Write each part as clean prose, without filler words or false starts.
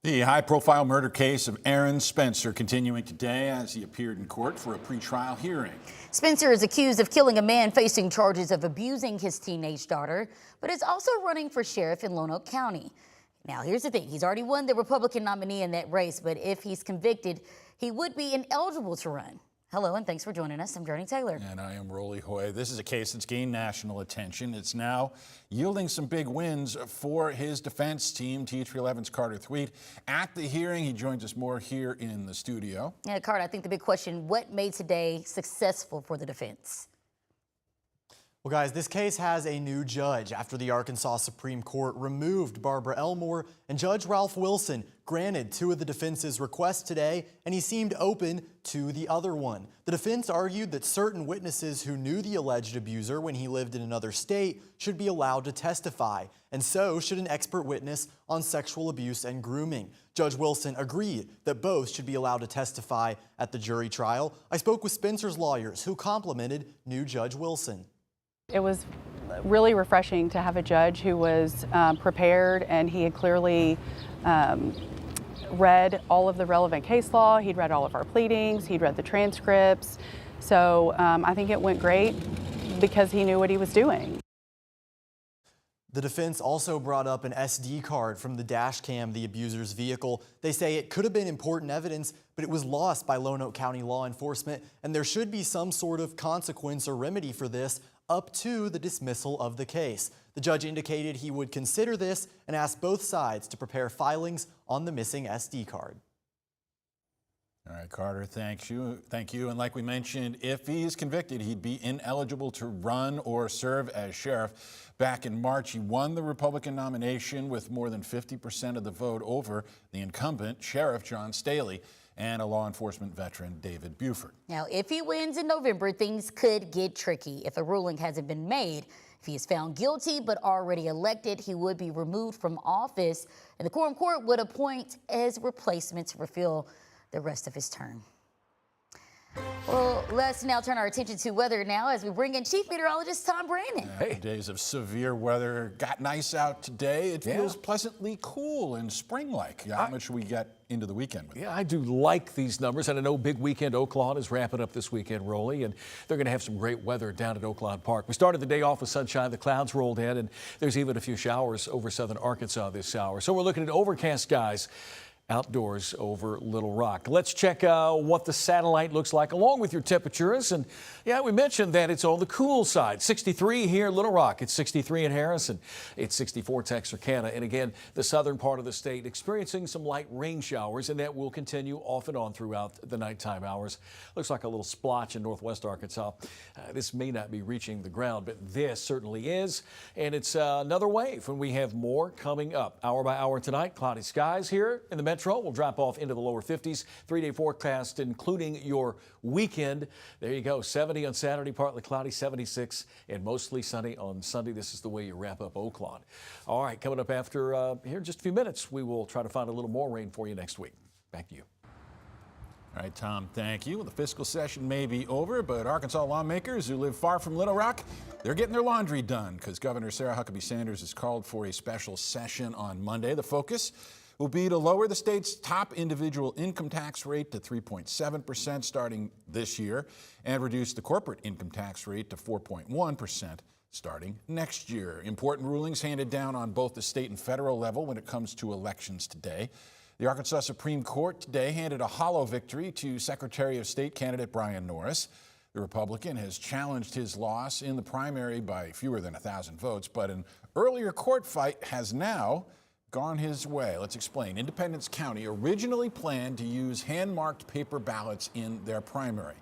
The high-profile murder case of Aaron Spencer continuing today as he appeared in court for a pretrial hearing. Spencer is accused of killing a man facing charges of abusing his teenage daughter, but is also running for sheriff in Lonoke County. Now, here's the thing. He's already won the Republican nominee in that race, but if he's convicted, he would be ineligible to run. Hello, and thanks for joining us. I'm Jurnee Taylor. And I am Rolly Hoy. This is a case that's gained national attention. It's now yielding some big wins for his defense team. TH11's Carter Thweet at the hearing. He joins us more here in the studio. Yeah, Carter, I think the big question, what made today successful for the defense? Well, guys, this case has a new judge after the Arkansas Supreme Court removed Barbara Elmore, and Judge Ralph Wilson granted two of the defense's requests today, and he seemed open to the other one. The defense argued that certain witnesses who knew the alleged abuser when he lived in another state should be allowed to testify, and so should an expert witness on sexual abuse and grooming. Judge Wilson agreed that both should be allowed to testify at the jury trial. I spoke with Spencer's lawyers, who complimented new Judge Wilson. It was really refreshing to have a judge who was prepared, and he had clearly read all of the relevant case law. He'd read all of our pleadings. He'd read the transcripts. So I think it went great because he knew what he was doing. The defense also brought up an SD card from the dash cam of the abuser's vehicle. They say it could have been important evidence, but it was lost by Lonoke County law enforcement, and there should be some sort of consequence or remedy for this up to the dismissal of the case. The judge indicated he would consider this and asked both sides to prepare filings on the missing SD card. All right, Carter, thank you. And like we mentioned, if he is convicted, he'd be ineligible to run or serve as sheriff. Back in March, he won the Republican nomination with more than 50% of the vote over the incumbent, Sheriff John Staley, and a law enforcement veteran, David Buford. Now, if he wins in November, things could get tricky if a ruling hasn't been made. If he is found guilty but already elected, he would be removed from office, and the quorum court would appoint his replacement to fulfill the rest of his term. Well, let's now turn our attention to weather now as we bring in Chief Meteorologist Tom Brannon. Days of severe weather. Got nice out today. It feels pleasantly cool and spring-like. How much should we get into the weekend with? Yeah, I do like these numbers, and I know Big Weekend Oaklawn is wrapping up this weekend, Rolly, and they're going to have some great weather down at Oaklawn Park. We started the day off with sunshine. The clouds rolled in, and there's even a few showers over southern Arkansas this hour. So we're looking at overcast skies outdoors over Little Rock. Let's check what the satellite looks like along with your temperatures. And yeah, we mentioned that it's on the cool side. 63 here in Little Rock. It's 63 in Harrison. It's 64 Texarkana. And again, the southern part of the state experiencing some light rain showers, and that will continue off and on throughout the nighttime hours. Looks like a little splotch in northwest Arkansas. This may not be reaching the ground, but this certainly is. And it's another wave when we have more coming up. Hour by hour tonight, cloudy skies here in the metro. Will drop off into the lower 50s. 3-day forecast, including your weekend. There you go. 70 on Saturday, partly cloudy, 76, and mostly sunny on Sunday. This is the way you wrap up Oaklawn. All right, coming up after here in just a few minutes, we will try to find a little more rain for you next week. Back to you. All right, Tom, thank you. Well, the fiscal session may be over, but Arkansas lawmakers who live far from Little Rock, they're getting their laundry done because Governor Sarah Huckabee Sanders has called for a special session on Monday. The focus will be to lower the state's top individual income tax rate to 3.7% starting this year and reduce the corporate income tax rate to 4.1% starting next year. Important rulings handed down on both the state and federal level when it comes to elections today. The Arkansas Supreme Court today handed a hollow victory to Secretary of State candidate Brian Norris. The Republican has challenged his loss in the primary by fewer than 1,000 votes, but an earlier court fight has now gone his way. Let's explain. Independence County originally planned to use hand-marked paper ballots in their primary,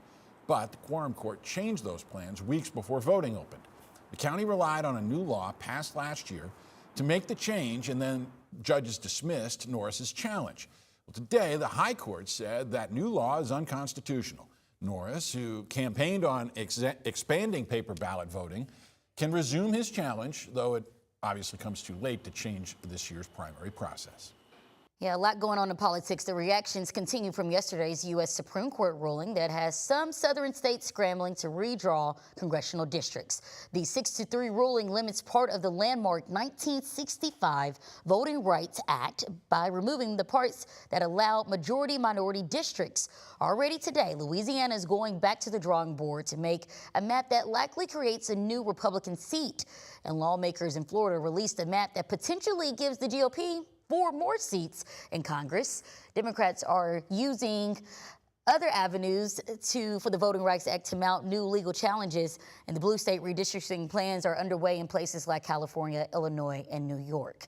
but the quorum court changed those plans weeks before voting opened. The county relied on a new law passed last year to make the change, and then judges dismissed Norris's challenge. Well, today, the High Court said that new law is unconstitutional. Norris, who campaigned on expanding paper ballot voting, can resume his challenge, though it obviously comes too late to change this year's primary process. Yeah, a lot going on in politics. The reactions continue from yesterday's U.S. Supreme Court ruling that has some southern states scrambling to redraw congressional districts. The 6-3 ruling limits part of the landmark 1965 Voting Rights Act by removing the parts that allow majority-minority districts. Already today, Louisiana is going back to the drawing board to make a map that likely creates a new Republican seat. And lawmakers in Florida released a map that potentially gives the GOP 4 more seats in Congress. Democrats are using other avenues for the Voting Rights Act to mount new legal challenges, and the blue state redistricting plans are underway in places like California, Illinois, and New York.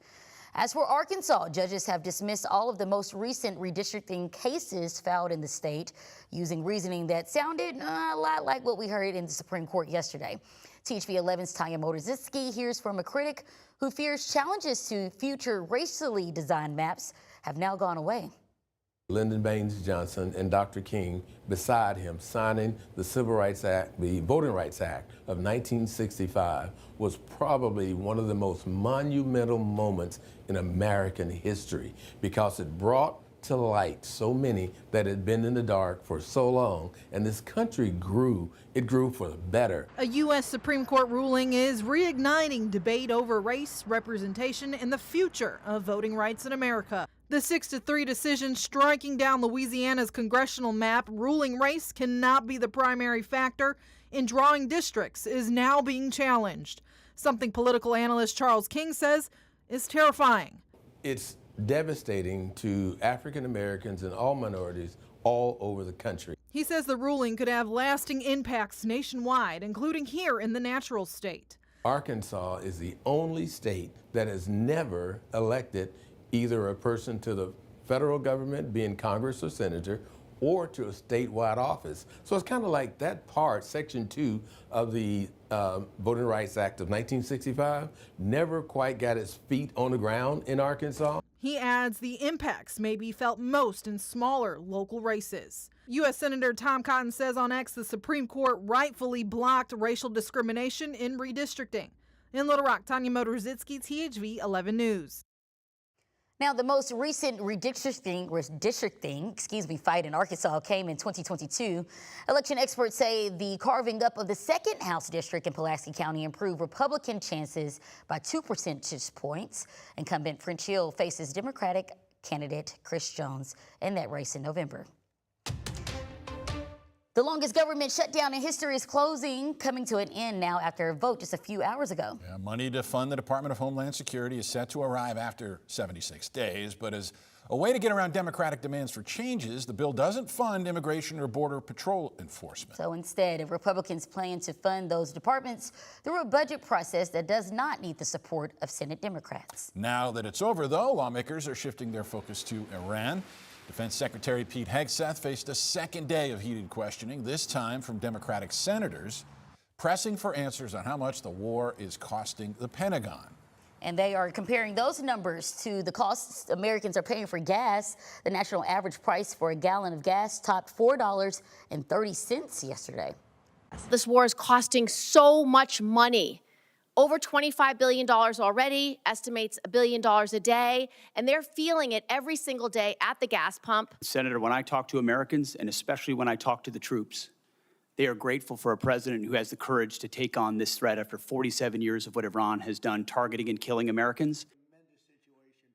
As for Arkansas, judges have dismissed all of the most recent redistricting cases filed in the state, using reasoning that sounded a lot like what we heard in the Supreme Court yesterday. THV 11's Tanya Motorzitsky hears from a critic who fears challenges to future racially designed maps have now gone away. Lyndon Baines Johnson and Dr. King beside him signing the Civil Rights Act, the Voting Rights Act of 1965 was probably one of the most monumental moments in American history because it brought to light so many that had been in the dark for so long, and this country grew. It grew for the better. A U.S. Supreme Court ruling is reigniting debate over race, representation, and the future of voting rights in America. The 6-3 decision striking down Louisiana's congressional map, ruling race cannot be the primary factor in drawing districts, is now being challenged. Something political analyst Charles King says is terrifying. It's devastating to African Americans and all minorities all over the country. He says the ruling could have lasting impacts nationwide, including here in the natural state. Arkansas is the only state that has never elected either a person to the federal government, being Congress or senator, or to a statewide office. So it's kind of like that part, Section 2 of the Voting Rights Act of 1965, never quite got its feet on the ground in Arkansas. He adds the impacts may be felt most in smaller local races. U.S. Senator Tom Cotton says on X the Supreme Court rightfully blocked racial discrimination in redistricting. In Little Rock, Tanya Motorzitsky, THV 11 News. Now, the most recent redistricting fight in Arkansas came in 2022. Election experts say the carving up of the second House district in Pulaski County improved Republican chances by 2 percentage points. Incumbent French Hill faces Democratic candidate Chris Jones in that race in November. The longest government shutdown in history is coming to an end now after a vote just a few hours ago. Yeah, money to fund the Department of Homeland Security is set to arrive after 76 days, but as a way to get around Democratic demands for changes, the bill doesn't fund immigration or border patrol enforcement. So instead, Republicans plan to fund those departments through a budget process that does not need the support of Senate Democrats. Now that it's over, though, lawmakers are shifting their focus to Iran. Defense Secretary Pete Hegseth faced a second day of heated questioning, this time from Democratic senators, pressing for answers on how much the war is costing the Pentagon. And they are comparing those numbers to the costs Americans are paying for gas. The national average price for a gallon of gas topped $4.30 yesterday. This war is costing so much money. Over $25 billion already, estimates $1 billion a day, and they're feeling it every single day at the gas pump. Senator, when I talk to Americans, and especially when I talk to the troops, they are grateful for a president who has the courage to take on this threat after 47 years of what Iran has done, targeting and killing Americans.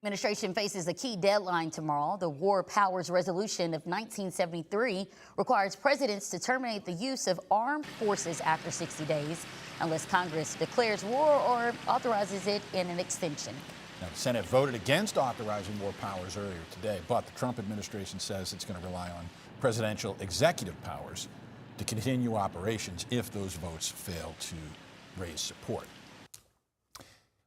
Administration faces a key deadline tomorrow. The War Powers Resolution of 1973 requires presidents to terminate the use of armed forces after 60 days unless Congress declares war or authorizes it in an extension. Now, the Senate voted against authorizing war powers earlier today, but the Trump administration says it's going to rely on presidential executive powers to continue operations if those votes fail to raise support.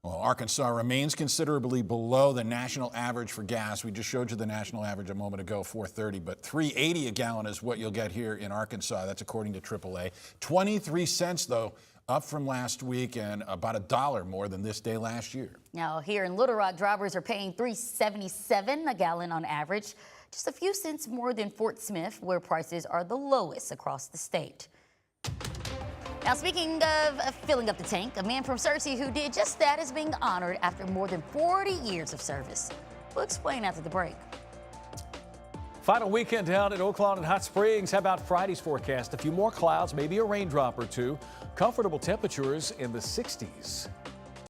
Well, Arkansas remains considerably below the national average for gas. We just showed you the national average a moment ago, $4.30, but $3.80 a gallon is what you'll get here in Arkansas. That's according to AAA. 23 cents, though, up from last week and about $1 more than this day last year. Now, here in Little Rock, drivers are paying $3.77 a gallon on average, just a few cents more than Fort Smith, where prices are the lowest across the state. Now, speaking of filling up the tank, a man from Searcy who did just that is being honored after more than 40 years of service. We'll explain after the break. Final weekend down at Oaklawn and Hot Springs. How about Friday's forecast? A few more clouds, maybe a raindrop or two. Comfortable temperatures in the 60s.